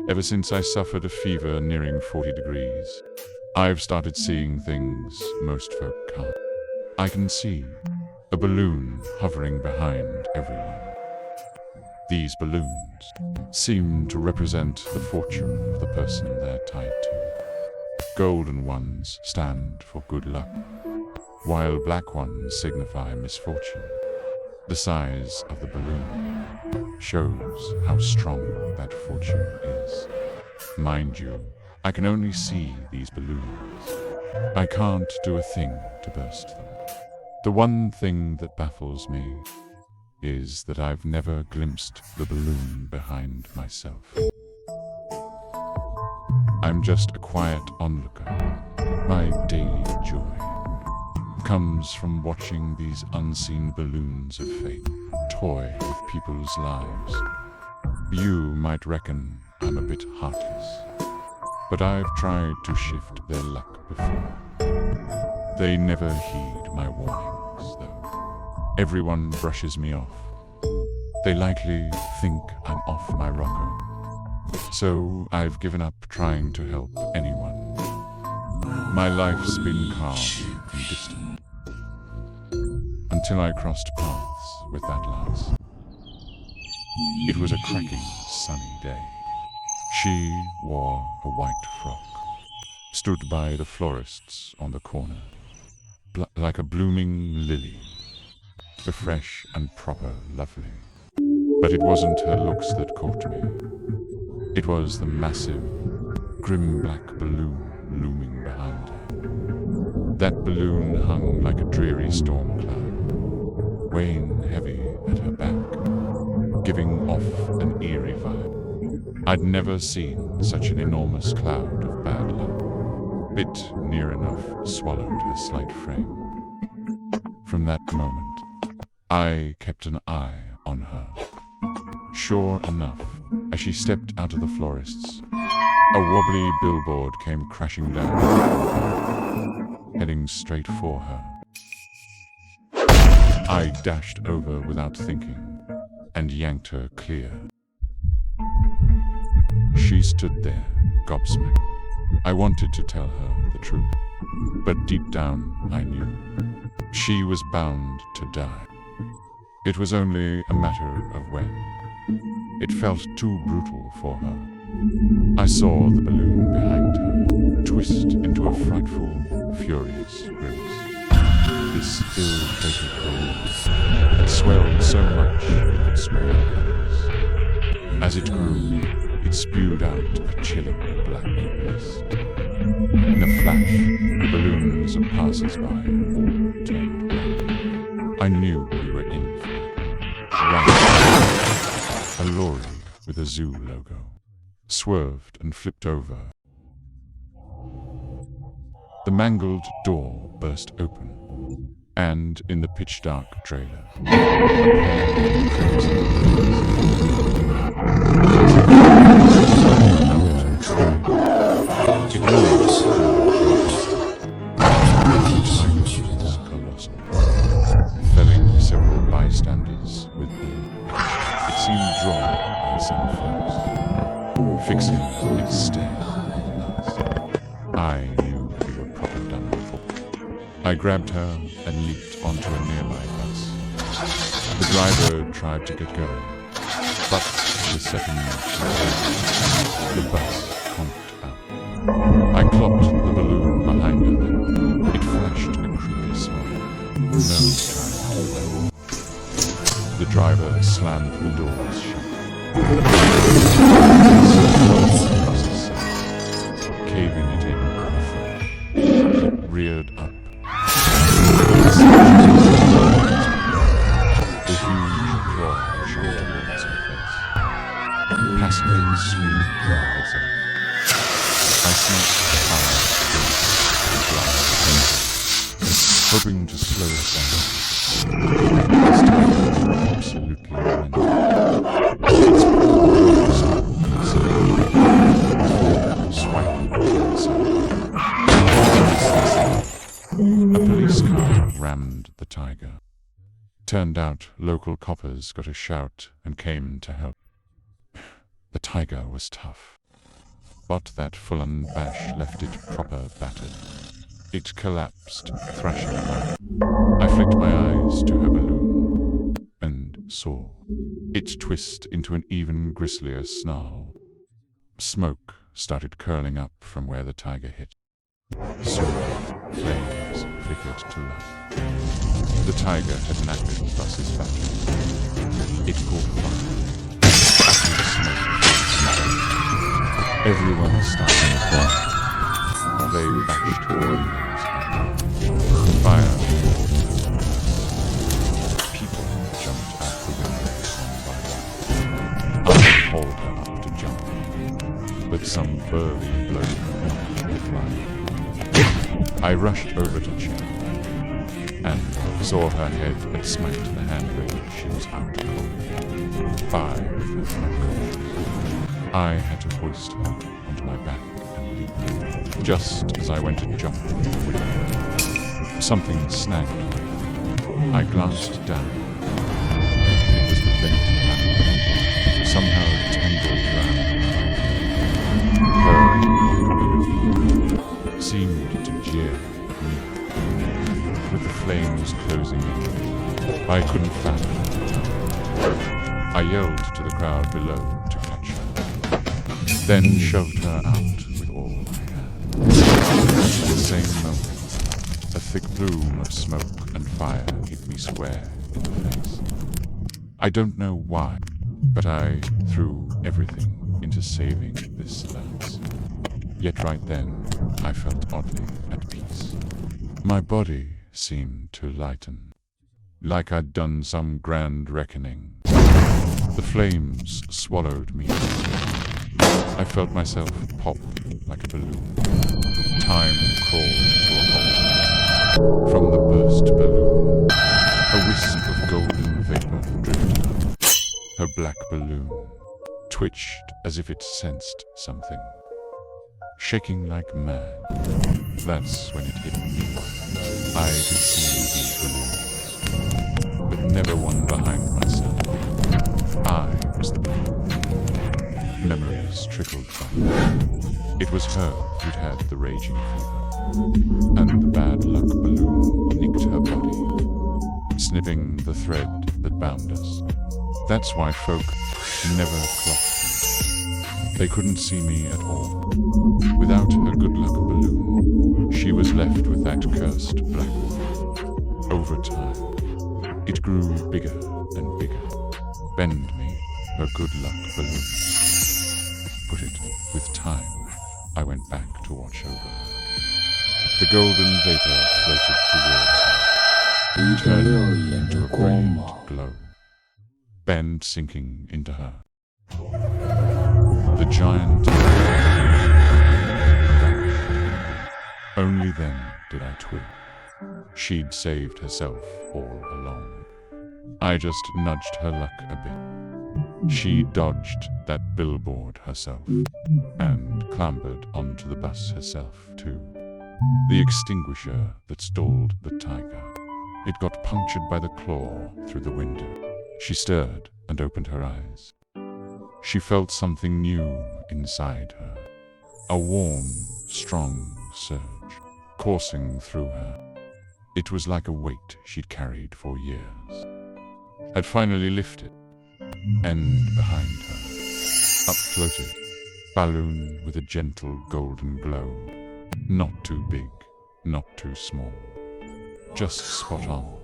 Ever since I suffered a fever nearing 40 degrees, I've started seeing things most folk can't. I can see a balloon hovering behind everyone. These balloons seem to represent the fortune of the person they're tied to. Golden ones stand for good luck, while black ones signify misfortune. The size of the balloon shows how strong that fortune is. Mind you, I can only see these balloons. I can't do a thing to burst them. The one thing that baffles me is that I've never glimpsed the balloon behind myself. I'm just a quiet onlooker. My daily joy comes from watching these unseen balloons of fate toy with people's lives. You might reckon I'm a bit heartless, but I've tried to shift their luck before. They never heed my warnings, though. Everyone brushes me off. They likely think I'm off my rocker. So I've given up trying to help anyone. My life's been calm and distant, until I crossed paths with that lass. It was a cracking sunny day. She wore a white frock, stood by the florist's on the corner, like a blooming lily, a fresh and proper lovely. But it wasn't her looks that caught me. It was the massive, grim black balloon looming behind her. That balloon hung like a dreary storm cloud, weighing heavy at her back, giving off an eerie vibe. I'd never seen such an enormous cloud of bad luck. Bit near enough swallowed her slight frame. From that moment, I kept an eye on her. Sure enough, as she stepped out of the florist's, a wobbly billboard came crashing down, heading straight for her. I dashed over without thinking and yanked her clear. She stood there, gobsmacked. I wanted to tell her the truth, but deep down I knew she was bound to die. It was only a matter of when. It felt too brutal for her. I saw the balloon behind her twist into a frightful, furious grimace. This ill-fated balloon had swelled so much it could swallow others. As it grew, it spewed out a chilling black mist. In a flash, the balloons of passers-by all turned black. I knew we were in for it. A lorry with a zoo logo swerved and flipped over. The mangled door burst open, and in the pitch-dark trailer, a pair of crimson felling several bystanders with them. It seemed drawn by some force, fixing its stare on us. I knew we were proper done for. I grabbed her and leaped onto a nearby bus. The driver tried to get going, but the second the bus conked out. I clocked the balloon behind her then. It flashed a creepy smile. No time. The driver slammed the doors shut. Caving it in, it reared up. The huge claw shot towards her face. Passively swinging her heads up. I snatched the fire, hoping to slow it down. This time, absolutely relentless. Its paws swiping inside. A police car rammed the tiger. Turned out local coppers got a shout and came to help. The tiger was tough. but that full-on bash left it proper battered. It collapsed, thrashing back. I flicked my eyes to her balloon and saw it twist into an even grislier snarl. Smoke started curling up from where the tiger hit. Soon, flames flickered to life. The tiger had knackered Bus's battery. It caught fire. Acrid smoke. Everyone started to burn. They bashed the windows. Fire. People jumped out the windows one by one. I hauled her up to jump, but some burly bloke knocked her flying. I rushed over to check, and saw her head had smacked the handrail. She was out cold. Fire with her knuckles. I had to hoist her onto my back and leap. Just as I went to jump from the window, something snagged me. I glanced down. It was the bent back, somehow tangled round. Her seemed to jeer at me. With the flames closing in, I couldn't fathom it. I yelled to the crowd below to catch her, then shoved her out with all I had. At the same moment, a thick plume of smoke and fire hit me square in the face. I don't know why, but I threw everything into saving this lance. Yet right then, I felt oddly at peace. My body seemed to lighten, like I'd done some grand reckoning. The flames swallowed me. I felt myself pop like a balloon. Time crawled to a halt. From the burst balloon, a wisp of golden vapor drifted up. Her black balloon twitched as if it sensed something. Shaking like mad, that's when it hit me. I could see these balloons, but never one behind myself. I was the balloon. Memories trickled back. It was her who'd had the raging fever, and the bad luck balloon nicked her body, snipping the thread that bound us. That's why folk never clocked me. They couldn't see me at all. Without her good luck balloon, she was left with that cursed black wolf. Over time, it grew bigger and bigger. Bend me, her good luck balloon. Put it with time. I went back to watch over her. The golden vapor floated towards her, turning into a brilliant glow. Bend sinking into her. The giant vanished. Only then did I twig. She'd saved herself all along. I just nudged her luck a bit. She dodged that billboard herself, and clambered onto the bus herself, too. The extinguisher that stalled the tiger. It got punctured by the claw through the window. She stirred and opened her eyes. She felt something new inside her. A warm, strong surge coursing through her. It was like a weight she'd carried for years had finally lifted, and behind her, up floated, balloon with a gentle golden glow. Not too big, not too small, just spot on.